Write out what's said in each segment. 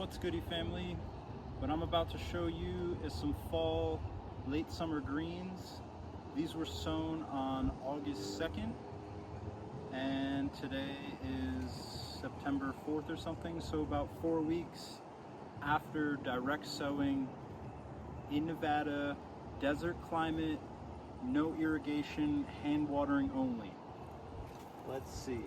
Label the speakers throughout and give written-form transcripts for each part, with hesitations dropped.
Speaker 1: What's goody, family? What I'm about to show you is some fall late summer greens. These were sown on August 2nd and today is September 4th or something, so about 4 weeks after direct sowing in Nevada, desert climate, no irrigation, hand watering only. Let's see.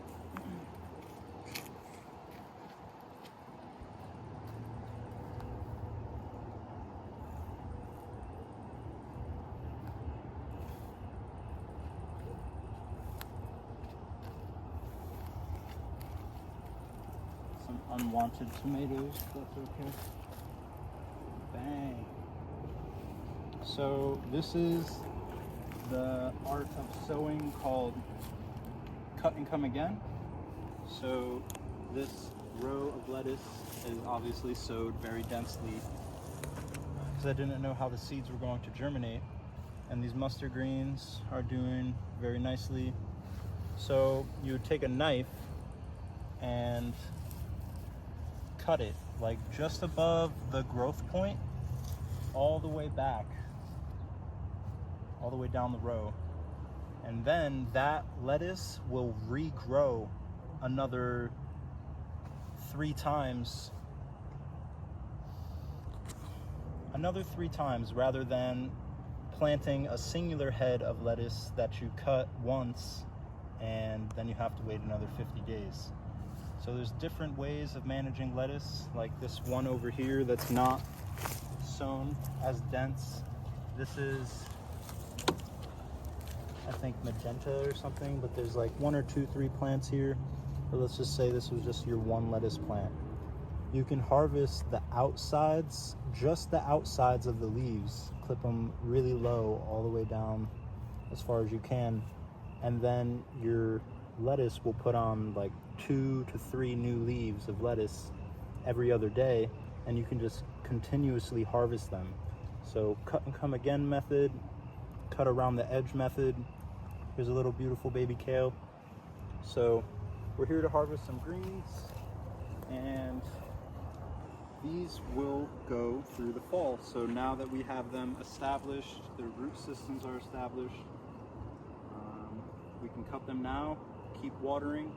Speaker 1: Some unwanted tomatoes, that's okay. Bang. So this is the art of sowing called cut and come again. So this row of lettuce is obviously sowed very densely because I didn't know how the seeds were going to germinate, and these mustard greens are doing very nicely. So you would take a knife and cut it like just above the growth point, all the way back, all the way down the row, and then that lettuce will regrow another 3 times, rather than planting a singular head of lettuce that you cut once and then you have to wait another 50 days. So there's different ways of managing lettuce, like this one over here that's not sown as dense. This is, I think, magenta or something, but there's like 1 or 2, 3 plants here. But let's just say this was just your one lettuce plant. You can harvest the outsides, just the outsides of the leaves, clip them really low all the way down as far as you can, and then your lettuce will put on like 2 to 3 new leaves of lettuce every other day, and you can just continuously harvest them. So cut and come again method, cut around the edge method. Here's a little beautiful baby kale. So we're here to harvest some greens, and these will go through the fall. So now that we have them established, their root systems are established, we can cut them now, keep watering,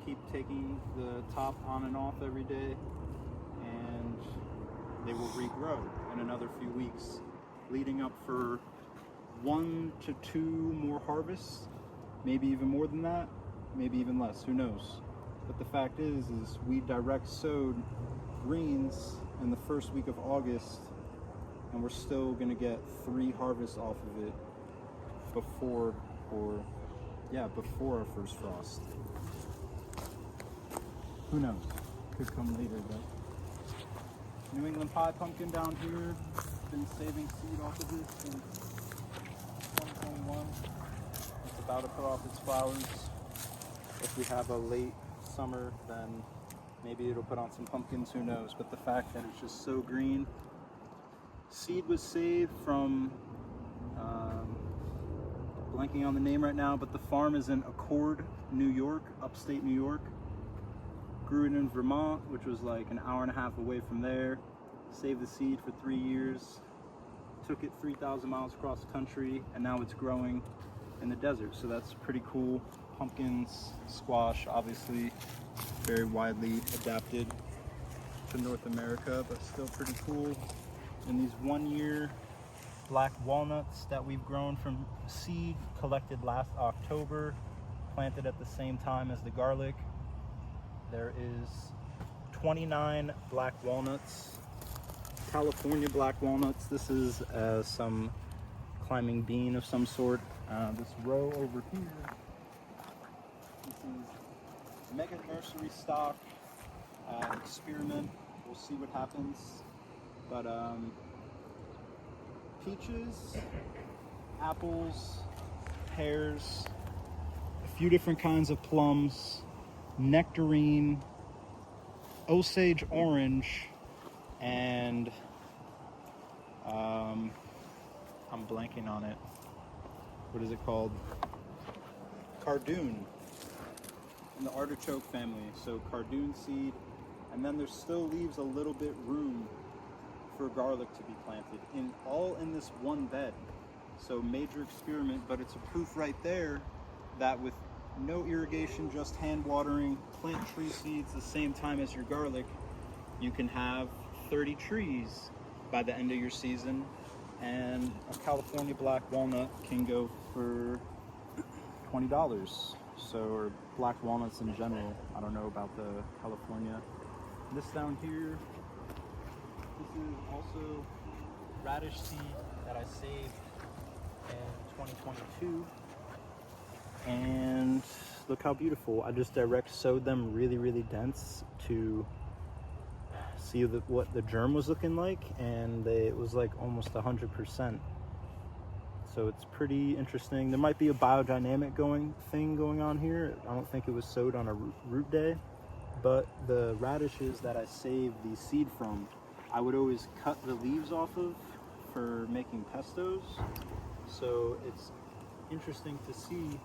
Speaker 1: keep taking the top on and off every day, and they will regrow in another few weeks, leading up for 1 to 2 more harvests, maybe even more than that, maybe even less, who knows. But the fact is we direct sowed greens in the first week of August, and we're still gonna get 3 harvests off of it before our first frost. Who knows? Could come later, but New England pie pumpkin down here, been saving seed off of this since 2021. It's about to put off its flowers. If we have a late summer, then maybe it'll put on some pumpkins, who knows. But the fact that it's just so green. Seed was saved from, blanking on the name right now, but the farm is in Accord, New York, upstate New York. Grew it in Vermont, which was like an hour and a half away from there. Saved the seed for 3 years. Took it 3,000 miles across the country, and now it's growing in the desert. So that's pretty cool. Pumpkins, squash, obviously very widely adapted to North America, but still pretty cool. And these 1-year black walnuts that we've grown from seed, collected last October, planted at the same time as the garlic. There is 29 black walnuts, California black walnuts. This is some climbing bean of some sort. This row over here, this is mega nursery stock, experiment. We'll see what happens. But peaches, apples, pears, a few different kinds of plums, nectarine, Osage orange, and I'm blanking on it. What is it called? Cardoon, in the artichoke family. So cardoon seed, And then there still leaves a little bit room for garlic to be planted, all in this one bed. So major experiment, but it's a proof right there that with no irrigation, just hand watering, plant tree seeds the same time as your garlic, you can have 30 trees by the end of your season, and a California black walnut can go for $20. So, or black walnuts in general. I don't know about the California. This down here, this is also radish seed that I saved in 2022. And look how beautiful. I just direct sowed them really, really dense to see what the germ was looking like, and it was like almost 100%. So it's pretty interesting. There might be a biodynamic thing going on here. I don't think it was sowed on a root day, but the radishes that I saved the seed from, I would always cut the leaves off of for making pestos. So it's interesting to see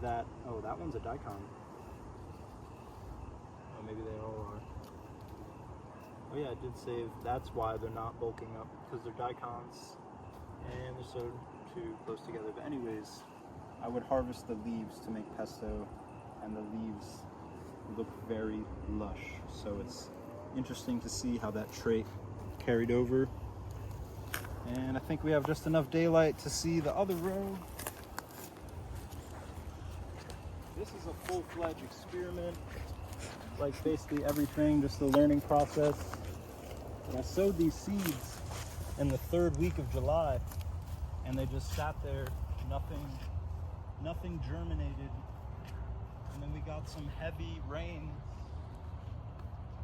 Speaker 1: that, oh, that one's a daikon. Oh, maybe they all are. Oh yeah, I did save, that's why they're not bulking up, because they're daikons and they're so too close together. But anyways, I would harvest the leaves to make pesto, and the leaves look very lush. So it's interesting to see how that trait carried over. And I think we have just enough daylight to see the other row. This is a full-fledged experiment, like basically everything, just the learning process. And I sowed these seeds in the 3rd week of July, and they just sat there, nothing germinated. And then we got some heavy rain,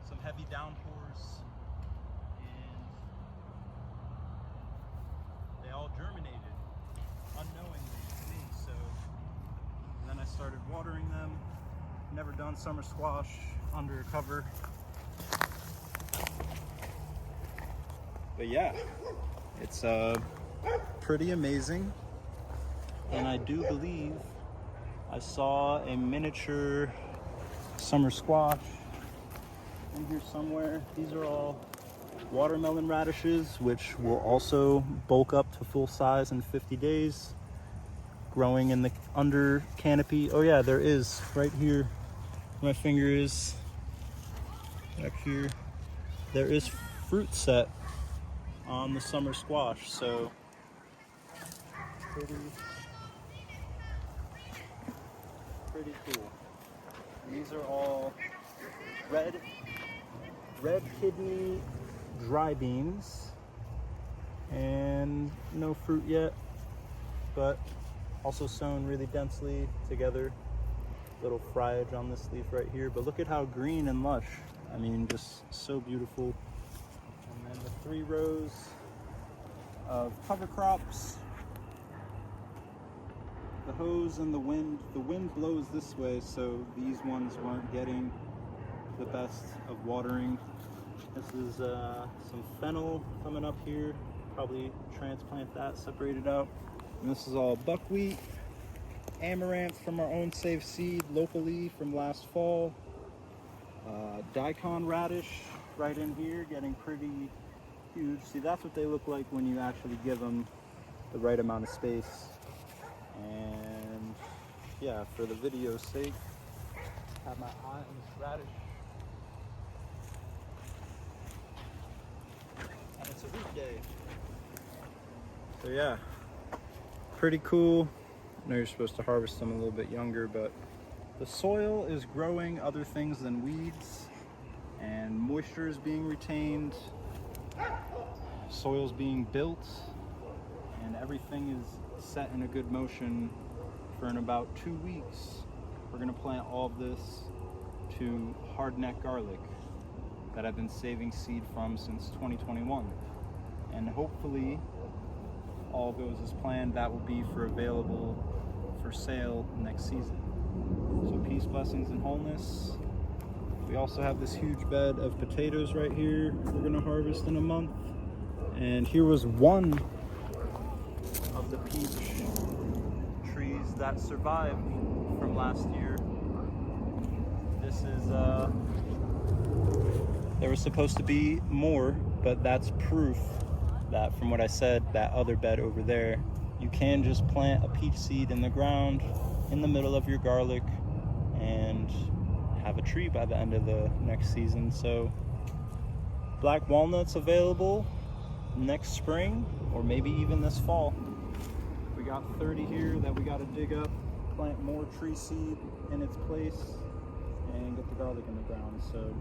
Speaker 1: some heavy downpours, and they all germinated unknowingly to me. So then I started watering them. Never done summer squash under a cover. But yeah, it's pretty amazing. And I do believe I saw a miniature summer squash in here somewhere. These are all watermelon radishes, which will also bulk up to full size in 50 days. Growing in the under canopy. Oh yeah, there is right here. My finger is back here. There is fruit set on the summer squash, so pretty cool. And these are all red kidney dry beans, and no fruit yet, but also sown really densely together. Little fryage on this leaf right here, but look at how green and lush. I mean, just so beautiful. And then the 3 rows of cover crops. The hose and the wind blows this way, so these ones weren't getting the best of watering. This is some fennel coming up here. Probably transplant that, separate it out. And this is all buckwheat, amaranth from our own saved seed locally from last fall. Daikon radish right in here, getting pretty huge. See, that's what they look like when you actually give them the right amount of space. And yeah, for the video's sake, have my eye on this radish. And it's a weekday. So yeah, pretty cool. I know you're supposed to harvest them a little bit younger, but the soil is growing other things than weeds, and moisture is being retained, soil's being built, and everything is set in a good motion. For in about 2 weeks, we're gonna plant all of this to hardneck garlic that I've been saving seed from since 2021. And hopefully, all goes as planned, that will be available for sale next season. So peace, blessings, and wholeness. We also have this huge bed of potatoes right here we're gonna harvest in a month. And here was one of the peach trees that survived from last year. This is There was supposed to be more, but that's proof that from what I said, that other bed over there, you can just plant a peach seed in the ground in the middle of your garlic and have a tree by the end of the next season. So black walnuts available next spring, or maybe even this fall. We got 30 here that we got to dig up, plant more tree seed in its place, and get the garlic in the ground. So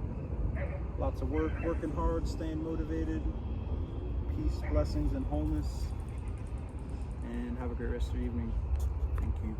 Speaker 1: lots of work, working hard, staying motivated. Peace, blessings, and wholeness. And have a great rest of your evening. Thank you.